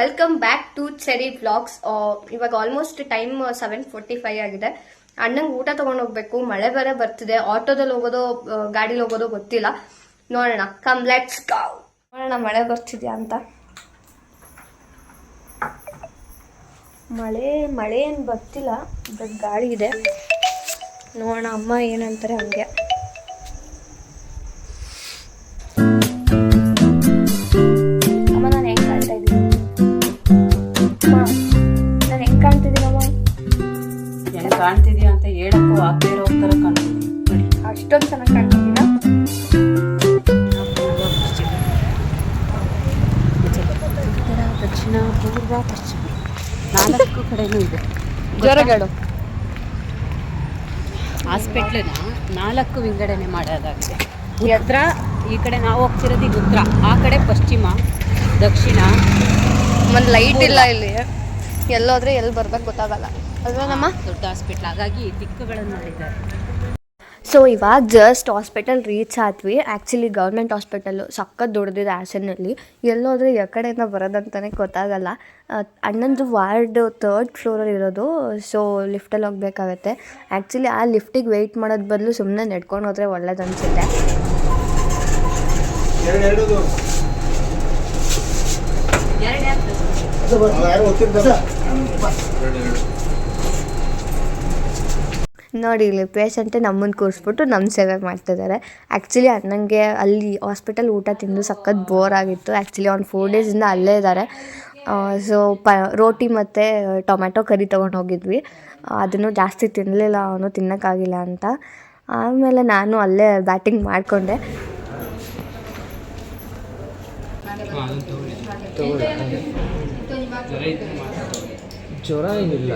Welcome back to cherry vlogs. ಇವಾಗ almost time 7:45 ಆಗಿದೆ. ಅಣ್ಣಂಗೆ ಊಟ ತಗೊಂಡು ಹೋಗ್ಬೇಕು. ಮಳೆ ಬೇರೆ ಬರ್ತಿದೆ. ಆಟೋದಲ್ಲಿ ಹೋಗೋದೋ ಗಾಡಿಲಿ ಹೋಗೋದೋ ಗೊತ್ತಿಲ್ಲ. ನೋಡೋಣ. Come let's go. ನೋಡೋಣ ಮಳೆ ಬರ್ತಿದ್ಯಾ ಅಂತ. ಮಳೆ ಏನು ಬರ್ತಿಲ್ಲ, ಬಟ್ ಗಾಳಿ ಇದೆ. ನೋಡೋಣ ಅಮ್ಮ ಏನಂತಾರೆ ಹಂಗೆ. ಅಮ್ಮ ನಾನು ಹೆಂಗೆ ಕಾಣ್ತಾ ಇದ್ದೀನಿ? ನಾನು ಹೆಂಗೆ ಕಾಣ್ತಿದ್ದೀನಮ್ಮ? ಹೆಂಗೆ ಕಾಣ್ತಿದ್ಯಾ ಅಂತ ಹೇಳಕ್ಕೂ ಆಗದೆ ಇರೋ ಥರ ಕಾಣ್ತಿದ್ದೀನಿ. ಅಷ್ಟೊಂದು ಚೆನ್ನಾಗಿ ಕಾಣ್ತಿದ್ದೀನ? ಉತ್ತರ, ದಕ್ಷಿಣ, ಪೂರ್ವ, ಪಶ್ಚಿಮ 4 ಕಡೆನೂ ಇದೆ. ಜ್ವರಗಳು ಹಾಸ್ಪಿಟ್ಲನ್ನ 4 ವಿಂಗಡಣೆ ಮಾಡೋದಾಗಿದೆ. ಉತ್ತರ, ಈ ಕಡೆ ನಾವು ಹೋಗ್ತಿರೋದು ಈಗ ಉತ್ತರ, ಆ ಕಡೆ ಪಶ್ಚಿಮ, ದಕ್ಷಿಣ. ಒಂದು ಲೈಟ್ ಇಲ್ಲ ಇಲ್ಲಿ. ಎಲ್ಲೋದ್ರೆ ಎಲ್ಲಿ ಬರ್ಬೇಕು ಗೊತ್ತಾಗಲ್ಲ ಅಲ್ವಾ ನಮ್ಮ ದೊಡ್ಡ ಹಾಸ್ಪಿಟ್ಲ್, ಹಾಗಾಗಿ ದಿಕ್ಕುಗಳನ್ನು ಮಾಡಿದ್ದಾರೆ. ಸೊ ಇವಾಗ ಜಸ್ಟ್ ಹಾಸ್ಪಿಟಲ್ ರೀಚ್ ಆದ್ವಿ. ಆ್ಯಕ್ಚುಲಿ ಗೌರ್ಮೆಂಟ್ ಹಾಸ್ಪಿಟಲ್ಲು ಸಖತ್ ದೊಡ್ಡದಿದೆ ಹಾಸನಲ್ಲಿ. ಎಲ್ಲೋದ್ರೆ ಕಡೆಯಿಂದ ಬರೋದಂತಲೇ ಗೊತ್ತಾಗಲ್ಲ. ಅಣ್ಣಂದು ವಾರ್ಡ್ 3rd ಫ್ಲೋರಲ್ಲಿ ಇರೋದು. ಸೊ ಲಿಫ್ಟಲ್ಲಿ ಹೋಗ್ಬೇಕಾಗತ್ತೆ. ಆ್ಯಕ್ಚುಲಿ ಆ ಲಿಫ್ಟಿಗೆ ವೆಯ್ಟ್ ಮಾಡೋದು ಬದಲು ಸುಮ್ಮನೆ ನಡ್ಕೊಂಡು ಹೋದರೆ ಒಳ್ಳೇದು ಅನಿಸುತ್ತೆ. ನೋಡಿ ಇಲ್ಲಿ ಪೇಷಂಟೇ ನಮ್ಮನ್ನು ಕೂರಿಸ್ಬಿಟ್ಟು ನಮ್ಮ ಸೇವೆ ಮಾಡ್ತಿದ್ದಾರೆ. ಆ್ಯಕ್ಚುಲಿ ಅಣ್ಣಂಗೆ ಅಲ್ಲಿ ಹಾಸ್ಪಿಟಲ್ ಊಟ ತಿಂದು ಸಖತ್ ಬೋರ್ ಆಗಿತ್ತು. ಆ್ಯಕ್ಚುಲಿ ಅವ್ನು 4 ಡೇಸಿಂದ ಅಲ್ಲೇ ಇದ್ದಾರೆ. ಸೊ ರೋಟಿ ಮತ್ತು ಟೊಮ್ಯಾಟೊ ಕರಿ ತೊಗೊಂಡು ಹೋಗಿದ್ವಿ. ಅದನ್ನು ಜಾಸ್ತಿ ತಿನ್ನಲಿಲ್ಲ ಅವನು, ತಿನ್ನೋಕ್ಕಾಗಿಲ್ಲ ಅಂತ. ಆಮೇಲೆ ನಾನು ಅಲ್ಲೇ ಬ್ಯಾಟಿಂಗ್ ಮಾಡಿಕೊಂಡೆ. ಜ್ವರ ಏನಿಲ್ಲ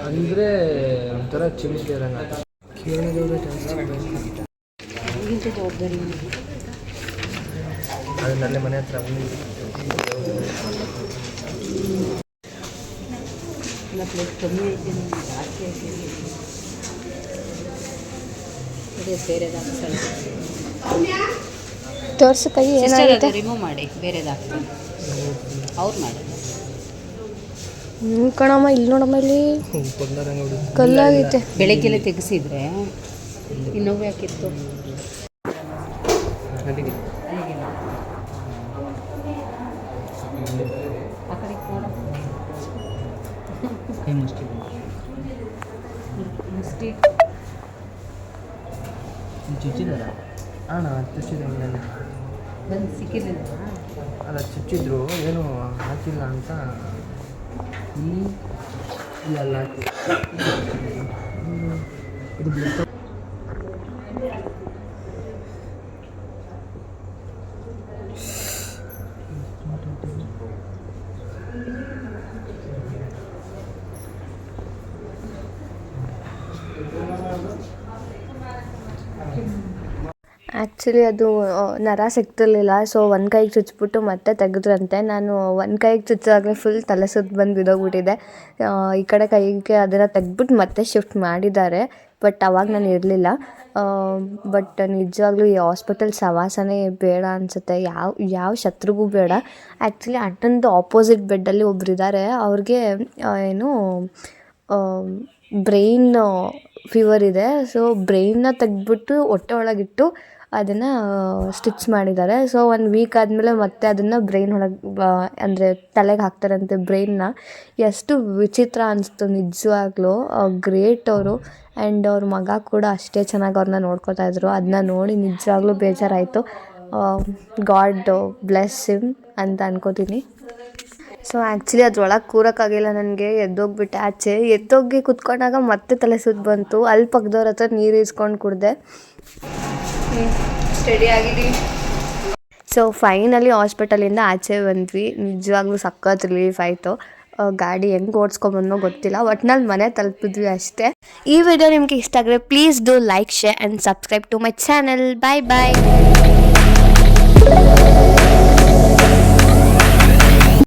ಅಂದರೆ ಒಂಥರ ಚಿಮಿಸ್ಲಿರಂಗ ಕೇಳಿದವರು ಜಾಸ್ತಿ ಅದು ನನ್ನ ಮನೆ ಹತ್ರ ಕಮ್ಮಿ ಐತೆ, ಜಾಸ್ತಿ ಐತೆ. ಬೇರೆದಾಗ್ತಾರೆ, ತೋರ್ಸು ಕೈ ಏನಾಗುತ್ತೆ ರಿಮೂವ್ ಮಾಡಿ ಬೇರೆದಾಗ್ತಾರೆ. ಅವ್ರು ಮಾಡಿ ಕಣಮ್ಮ. ಇಲ್ಲಿ ನೋಡಮ್ಮ, ಇಲ್ಲಿ ಕಲ್ಲಾಗೈತೆ. ಬೆಳಗ್ಗೆಲ್ಲ ತೆಗೆಸಿದ್ರೆ ಇನ್ನೋವು ಯಾಕಿತ್ತು? ಆ ಕಡೆ ಚುಚ್ಚಿದಾರ ಅಣ್ಣ, ಚುಚ್ಚಿದ ಬಂದು ಸಿಕ್ಕಿರಲಿಲ್ಲ. ಅಲ್ಲ, ಚುಚ್ಚಿದ್ರು, ಏನು ಹಾಕಿಲ್ಲ ಅಂತ ಇಲ್ಲೆಲ್ಲ ಹಾಕಿ ಇದು ಬ್ಲಡ್. ಆ್ಯಕ್ಚುಲಿ ಅದು ನರ ಸಿಗ್ತಿರ್ಲಿಲ್ಲ. ಸೊ ಒಂದು ಕೈಗೆ ಚುಚ್ಚಿಬಿಟ್ಟು ಮತ್ತೆ ತೆಗೆದ್ರಂತೆ. ನಾನು ಒಂದು ಕೈಗೆ ಚುಚ್ಚಾಗಲೇ ಫುಲ್ ತಲೆ ಸುತ್ತ ಬಂದು ಬಿದ್ದೋಗ್ಬಿಟ್ಟಿದೆ. ಈ ಕಡೆ ಕೈಗೆ ಅದನ್ನು ತೆಗೆದ್ಬಿಟ್ಟು ಮತ್ತೆ ಶಿಫ್ಟ್ ಮಾಡಿದ್ದಾರೆ. ಬಟ್ ಅವಾಗ ನಾನು ಇರಲಿಲ್ಲ. ಬಟ್ ನಿಜವಾಗ್ಲೂ ಈ ಹಾಸ್ಪಿಟಲ್ ಸವಾಸನೆ ಬೇಡ ಅನಿಸುತ್ತೆ. ಯಾವ ಶತ್ರುಗೂ ಬೇಡ. ಆ್ಯಕ್ಚುಲಿ ಅಣ್ಣಂದು ಆಪೋಸಿಟ್ ಬೆಡ್ಡಲ್ಲಿ ಒಬ್ರು ಇದ್ದಾರೆ. ಅವ್ರಿಗೆ ಏನು ಬ್ರೈನ್ ಫೀವರ್ ಇದೆ. ಸೊ ಬ್ರೈನ್ನ ತೆಗೆದ್ಬಿಟ್ಟು ಹೊಟ್ಟೆ ಒಳಗಿಟ್ಟು ಅದನ್ನು ಸ್ಟಿಚ್ ಮಾಡಿದ್ದಾರೆ. ಸೊ 1 ವೀಕ್ ಆದಮೇಲೆ ಮತ್ತೆ ಅದನ್ನು ಬ್ರೈನ್ ಒಳಗೆ ಅಂದರೆ ತಲೆಗೆ ಹಾಕ್ತಾರಂತೆ ಬ್ರೈನ್ನ. ಎಷ್ಟು ವಿಚಿತ್ರ ಅನಿಸ್ತು ನಿಜವಾಗ್ಲೂ. ಗ್ರೇಟ್ ಅವರು. ಆ್ಯಂಡ್ ಅವ್ರ ಮಗ ಕೂಡ ಅಷ್ಟೇ ಚೆನ್ನಾಗಿ ಅವ್ರನ್ನ ನೋಡ್ಕೊತಾ ಇದ್ರು. ಅದನ್ನ ನೋಡಿ ನಿಜವಾಗ್ಲೂ ಬೇಜಾರಾಯಿತು. ಗಾಡ್ ಬ್ಲೆಸ್ ಹಿಮ್ ಅಂತ ಅನ್ಕೋತೀನಿ. ಸೊ ಆ್ಯಕ್ಚುಲಿ ಅದ್ರೊಳಗೆ ಕೂರೋಕ್ಕಾಗಿಲ್ಲ ನನಗೆ. ಎದ್ದೋಗ್ಬಿಟ್ಟೆ ಆಚೆ. ಎದ್ದೋಗಿ ಕುತ್ಕೊಂಡಾಗ ಮತ್ತೆ ತಲೆ ಸುತ್ತ ಬಂತು. ಅಲ್ಲಿ ಪಕ್ಕದವ್ರ ಹತ್ರ ನೀರು ಇಸ್ಕೊಂಡು ಕುಡಿದೆ. ಸ್ಟಡಿ ಆಗಿದ್ದೀವಿ. ಸೊ ಫೈನಲಿ ಹಾಸ್ಪಿಟಲಿಂದ ಆಚೆ ಬಂದ್ವಿ. ನಿಜವಾಗ್ಲೂ ಸಖತ್ ರಿಲೀಫ್ ಆಯಿತು. ಗಾಡಿ ಹೆಂಗೆ ಓಡಿಸ್ಕೊಂಬಂದೋ ಗೊತ್ತಿಲ್ಲ. ಒಟ್ನಲ್ಲಿ ಮನೆ ತಲುಪಿದ್ವಿ ಅಷ್ಟೇ. ಈ ವಿಡಿಯೋ ನಿಮಗೆ ಇಷ್ಟ ಆಗಿದ್ರೆ please do like, share and subscribe to my channel. Bye bye.